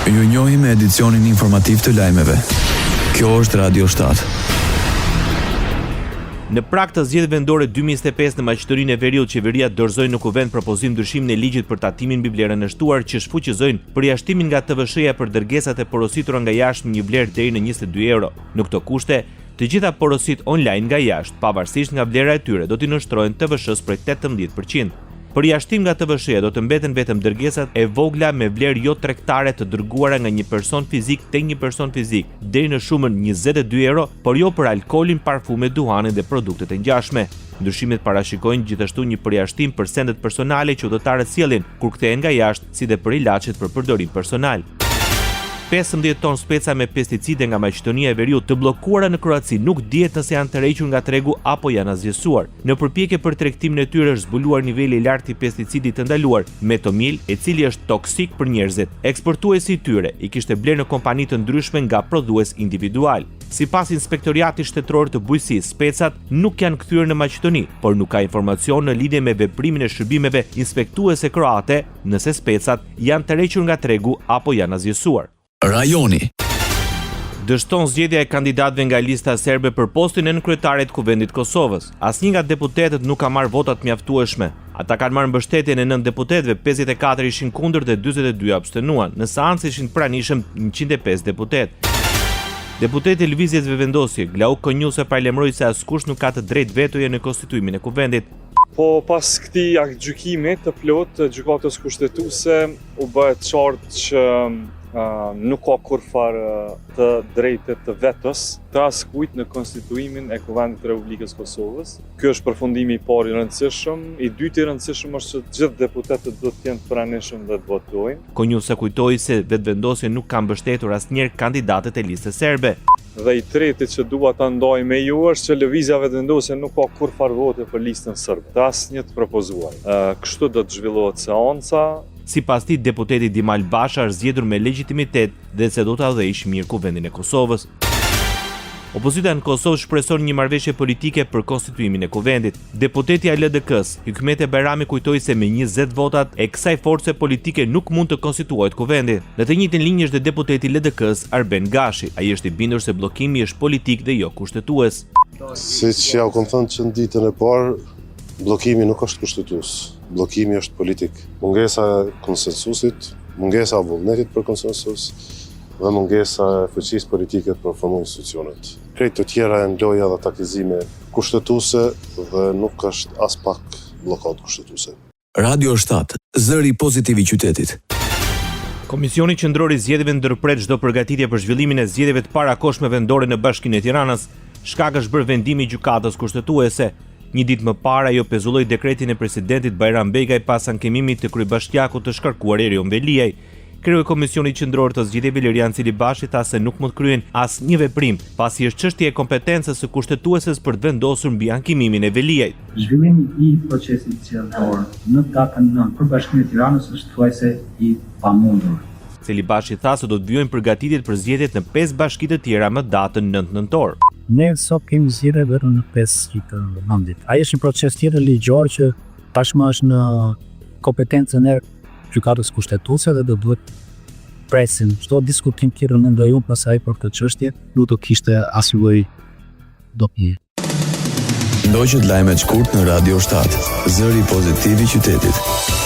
Ju njohim me edicionin informativ të lajmeve. Kjo është Radio 7. Në prag të zgjedhjeve vendore 2025 në Maqedoninë e Veriut, qeveria dorëzoi në kuvent propozim ndryshimin e ligjit për tatimin mbi vlerën e shtuar që shfuqizojnë përjashtimin nga TVSH-ja për dërgesat e porositura nga jashtë me një vlerë deri në 22 euro. Në këto kushte, të gjitha porosit online nga jashtë, pavarësisht nga vlera e tyre, do t'i nënshtrohen TVSH-s prej 18%. Përjashtim nga TVSH-ja do të mbeten vetëm dërgesat e vogla me vlerë jo tregtare të dërguara nga një person fizik tek një person fizik deri në shumën 22 euro, por jo për alkoolin, parfume, duhanin dhe produktet e ngjashme. Ndryshimet parashikojnë gjithashtu një përjashtim për sendet personale që udhëtarët sjellin kur kthehen nga jashtë, si dhe për ilaçet për përdorim personal. 15 ton speca me pesticide nga Maqedonia e Veriut të bllokuara në Kroaci nuk dihet nëse janë tërhequr nga tregu apo janë azhësuar. Në përpjekje për tregtimin e tyre është zbuluar niveli i lartë i pesticidit të ndaluar, metomil, i cili është toksik për njerëzit. Eksportuesi i tyre i kishte blerë në kompani të ndryshme nga prodhues individual. Sipas Inspektoriatit Shtetëror të Bujqësisë, specat nuk janë kthyer në Maqedoni, por nuk ka informacion në lidhje me veprimin e shërbimeve inspektuese kroate nëse specat janë tërhequr nga tregu apo janë azhësuar. Rajoni. Dështon zgjedhja e kandidatëve nga lista serbe për postin e nënkryetarit të Kuvendit të Kosovës. Asnjë nga deputetët nuk ka marrë votat mjaftueshme. Ata kanë marrë mbështetjen e 9 deputetëve, 54 ishin kundër dhe 42 abstenuan. Në seancë ishin pranishëm 105 deputetë. Deputeti i Lëvizjes Vendosje, Glauk Konjuse, paralajmëroi se askush nuk ka të drejtë vetoje në konstituimin e Kuvendit. Po pas këtij gjykimi të plot të gjykatës kushtetuese u bëhet qartë që nuk ka kurfar të drejtë të vetës të askujt në konstituimin e Kuvendit të Republikës Kosovës. Ky është përfundimi i parë i rëndësishëm. I dytë i rëndësishëm është që të gjithë deputetët do të jenë të pranishëm dhe të votojnë. Konjusa kujtoi se Vetvendosja nuk ka mbështetur asnjëherë kandidatët e listës serbe. Dhe i treti që dua ta ndaj me ju është që Lëvizja Vetvendosje nuk ka kurfar vote për listën serbe, të asnjë të propozuar. Kështu do të zhvillohet seanca. Sipas tij, deputeti Dimal Basha është zgjedhur me legjitimitet dhe se do ta udhëheqë mirë Kuvendin e Kosovës. Opozita në Kosovë shpreson një marrëveshje politike për konstituimin e Kuvendit. Deputeti i LDK-s, Hikmete Bajrami, kujtoi se me 20 votat e kësaj force politike nuk mund të konstituohet Kuvendi. Në të njëjtën linjë është deputeti i LDK-s, Arben Gashi. Ai është i bindur se bllokimi është politik dhe jo kushtetues. Siç ja u kam thënë që në ditën e parë, bllokimi nuk është kushtetues. Bllokimi është politik. Mungesa e konsensusit, mungesa e vullnetit për konsensus dhe mungesa e fuqisë politike për formuar institucionet. Krejt të tjera janë loja dhe takizime kushtetuese dhe nuk është as pak bllokat kushtetuese. Radio 7, zëri pozitiv i qytetit. Komisioni Qendror i Zgjedhjeve ndërpret çdo përgatitje për zhvillimin e zgjedhjeve të parakohshme vendore në Bashkinë e Tiranës. Shkak është bërë vendimi i gjykatës kushtetuese. Një ditë më parë ajo pezulloi dekretin e presidentit Bajram Begaj pas ankimimit të kryebashkiakut të shkarkuar Erion Veliaj. Kreu i Komisionit Qendror të Zgjedhjeve Lirian Cilibashi tha se nuk mund të kryen asnjë veprim, pasi është çështje e kompetencës së kushtetueses për të vendosur mbi ankimimin e Veliajt. Zhvillimi i procesit zgjedhor në datën 9 për Bashkinë e Tiranës është thuajse i pamundur. Cilibashi tha se do të vijojnë përgatitjet për zgjedhjet në 5 bashki të tjera më datën 9 nëntor. Ne sot kemi zgjedhje vetëm në 5 të vendit. Ai është një proces tjetër ligjor që tashmë është në kompetencën e gjykatës kushtetuese dhe do duhet presim çdo diskutim tjetër mendoj unë pasaj për këtë çështje, nuk do kishte asnjë lloj dobie. Ndoqët lajmet shkurt në Radio 7, zëri pozitiv i qytetit.